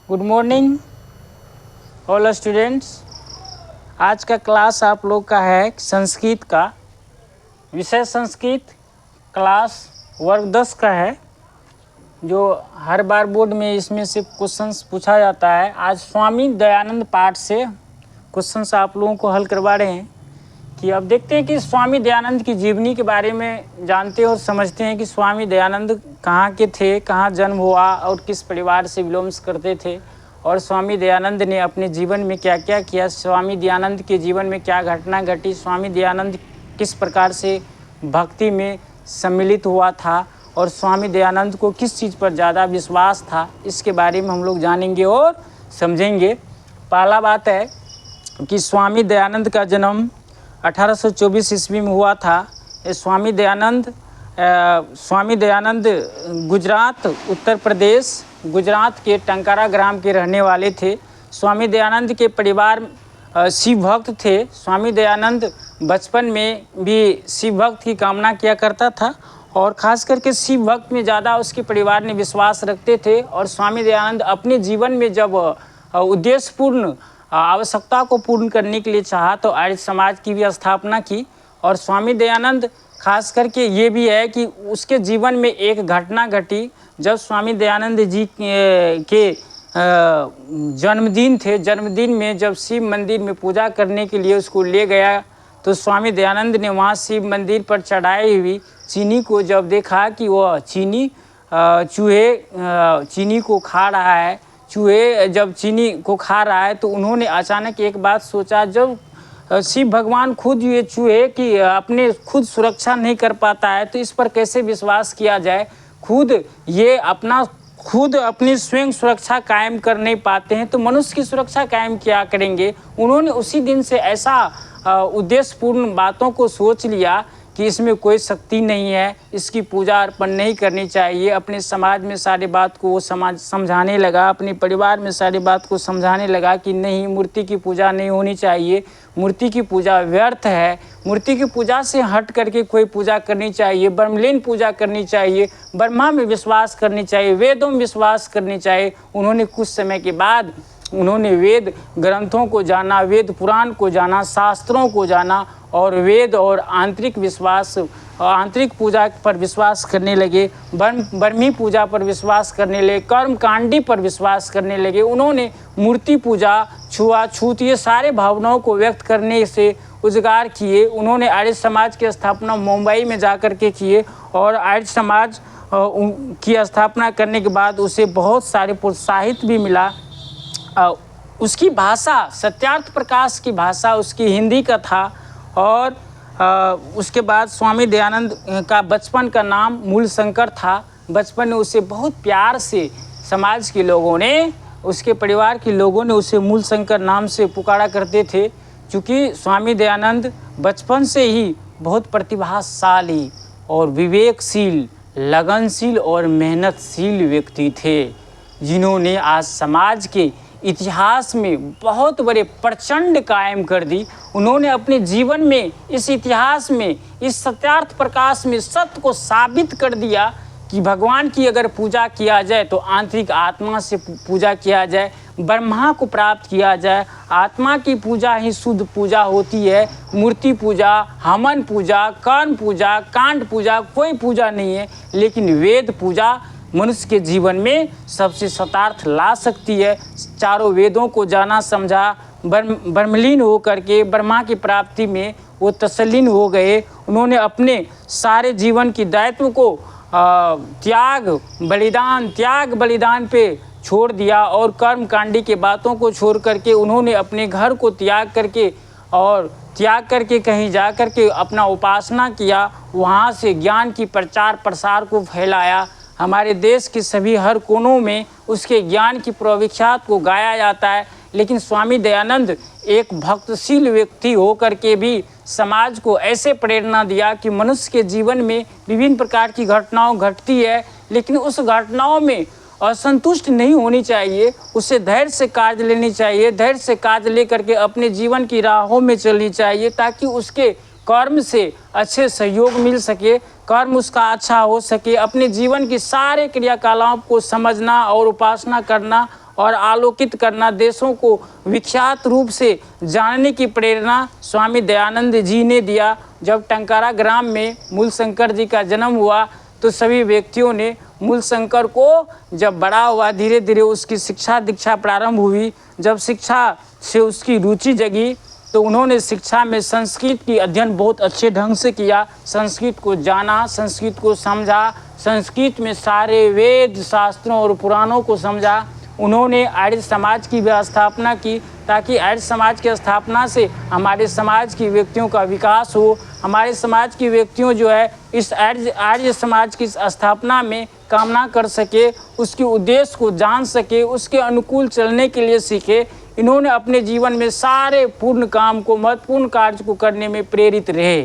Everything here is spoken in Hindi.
Good morning all students. आज का क्लास आप लोग का है संस्कृत का, विषय संस्कृत, क्लास वर्ग 10 का है, जो हर बार बोर्ड में इसमें से क्वेश्चंस पूछा जाता है। आज स्वामी दयानंद पाठ से क्वेश्चंस आप लोगों को हल करवा रहे हैं कि अब देखते हैं कि स्वामी दयानंद की जीवनी के बारे में जानते और समझते हैं कि स्वामी दयानंद कहाँ के थे, कहाँ जन्म हुआ और किस परिवार से बिलोंग्स करते थे, और स्वामी दयानंद ने अपने जीवन में क्या क्या किया, स्वामी दयानंद के जीवन में क्या घटना घटी, स्वामी दयानंद किस प्रकार से भक्ति में सम्मिलित हुआ था और स्वामी दयानंद को किस चीज़ पर ज़्यादा विश्वास था, इसके बारे में हम लोग जानेंगे और समझेंगे। पहला बात है कि स्वामी दयानंद का जन्म 1824 ईस्वी में हुआ था। स्वामी दयानंद गुजरात, उत्तर प्रदेश, गुजरात के टंकारा ग्राम के रहने वाले थे। स्वामी दयानंद के परिवार शिव भक्त थे। स्वामी दयानंद बचपन में भी शिव भक्त की कामना किया करता था और ख़ास करके शिव भक्त में ज़्यादा उसके परिवार ने विश्वास रखते थे। और स्वामी दयानंद अपने जीवन में जब उद्देश्यपूर्ण आवश्यकता को पूर्ण करने के लिए चाहा तो आर्य समाज की भी स्थापना की। और स्वामी दयानंद खास करके ये भी है कि उसके जीवन में एक घटना घटी जब स्वामी दयानंद जी के जन्मदिन थे। जन्मदिन में जब शिव मंदिर में पूजा करने के लिए उसको ले गया तो स्वामी दयानंद ने वहाँ शिव मंदिर पर चढ़ाई हुई चीनी को जब देखा कि वह चीनी चीनी को खा रहा है, चूहे जब चीनी को खा रहा है तो उन्होंने अचानक एक बात सोचा, जब शिव भगवान खुद ये चूहे की अपने खुद सुरक्षा नहीं कर पाता है तो इस पर कैसे विश्वास किया जाए। खुद अपनी स्वयं सुरक्षा कायम कर नहीं पाते हैं तो मनुष्य की सुरक्षा कायम क्या करेंगे। उन्होंने उसी दिन से ऐसा उद्देश्यपूर्ण बातों को सोच लिया कि इसमें कोई शक्ति नहीं है, इसकी पूजा अर्पण नहीं करनी चाहिए। अपने समाज में सारी बात को वो समझाने लगा, अपने परिवार में सारी बात को समझाने लगा कि नहीं, मूर्ति की पूजा नहीं होनी चाहिए, मूर्ति की पूजा व्यर्थ है, मूर्ति की पूजा से हट करके कोई पूजा करनी चाहिए, ब्रह्मलीन पूजा करनी चाहिए, ब्रह्मा में विश्वास करनी चाहिए, वेदों में विश्वास करनी चाहिए। उन्होंने कुछ समय के बाद उन्होंने वेद ग्रंथों को जाना, वेद पुराण को जाना, शास्त्रों को जाना और वेद और आंतरिक पूजा पर विश्वास करने लगे, ब्रह्मी पूजा पर विश्वास करने लगे, कर्मकांडी पर विश्वास करने लगे। उन्होंने मूर्ति पूजा, छुआछूत, ये सारे भावनाओं को व्यक्त करने से उजागर किए। उन्होंने आर्य समाज की स्थापना मुंबई में जाकर के किए और आर्य समाज की स्थापना करने के बाद उसे बहुत सारे प्रोत्साहित भी मिला। उसकी भाषा सत्यार्थ प्रकाश की भाषा उसकी हिंदी का था। और उसके बाद स्वामी दयानंद का बचपन का नाम मूलशंकर था। बचपन में उसे बहुत प्यार से समाज के लोगों ने, उसके परिवार के लोगों ने उसे मूलशंकर नाम से पुकारा करते थे, क्योंकि स्वामी दयानंद बचपन से ही बहुत प्रतिभाशाली और विवेकशील, लगनशील और मेहनतशील व्यक्ति थे, जिन्होंने आज समाज के इतिहास में बहुत बड़े प्रचंड कायम कर दी। उन्होंने अपने जीवन में इस इतिहास में, इस सत्यार्थ प्रकाश में सत्य को साबित कर दिया कि भगवान की अगर पूजा किया जाए तो आंतरिक आत्मा से पूजा किया जाए, ब्रह्मा को प्राप्त किया जाए, आत्मा की पूजा ही शुद्ध पूजा होती है। मूर्ति पूजा, हवन पूजा, कर्म पूजा, कांड पूजा कोई पूजा नहीं है, लेकिन वेद पूजा मनुष्य के जीवन में सबसे सतार्थ ला सकती है। चारों वेदों को जाना समझा, ब्रह्मलीन हो करके ब्रह्मा की प्राप्ति में वो तसल्लीन हो गए। उन्होंने अपने सारे जीवन की दायित्व को त्याग बलिदान पे छोड़ दिया और कर्मकांडी के बातों को छोड़ करके उन्होंने अपने घर को त्याग करके कहीं जा करके अपना उपासना किया, वहाँ से ज्ञान की प्रचार प्रसार को फैलाया। हमारे देश के सभी हर कोनों में उसके ज्ञान की प्रविख्यात को गाया जाता है। लेकिन स्वामी दयानंद एक भक्तशील व्यक्ति होकर के भी समाज को ऐसे प्रेरणा दिया कि मनुष्य के जीवन में विभिन्न प्रकार की घटनाओं घटती है, लेकिन उस घटनाओं में असंतुष्ट नहीं होनी चाहिए, उसे धैर्य से कार्य लेनी चाहिए, धैर्य से कार्य लेकर के अपने जीवन की राहों में चलनी चाहिए, ताकि उसके कर्म से अच्छे सहयोग मिल सके, कर्म उसका अच्छा हो सके। अपने जीवन की सारे क्रियाकलापों को समझना और उपासना करना और आलोकित करना, देशों को विख्यात रूप से जानने की प्रेरणा स्वामी दयानंद जी ने दिया। जब टंकारा ग्राम में मूलशंकर जी का जन्म हुआ तो सभी व्यक्तियों ने मूलशंकर को, जब बड़ा हुआ धीरे धीरे उसकी शिक्षा दीक्षा प्रारंभ हुई, जब शिक्षा से उसकी रुचि जगी तो उन्होंने शिक्षा में संस्कृत की अध्ययन बहुत अच्छे ढंग से किया, संस्कृत को जाना, संस्कृत को समझा, संस्कृत में सारे वेद शास्त्रों और पुराणों को समझा। उन्होंने आर्य समाज की भी स्थापना की ताकि आर्य समाज की स्थापना से हमारे समाज की व्यक्तियों का विकास हो, हमारे समाज की व्यक्तियों जो है इस आर्य समाज की स्थापना में कामना कर सके, उसके उद्देश्य को जान सके, उसके अनुकूल चलने के लिए सीखे। इन्होंने अपने जीवन में सारे पूर्ण काम को, महत्वपूर्ण कार्य को करने में प्रेरित रहे।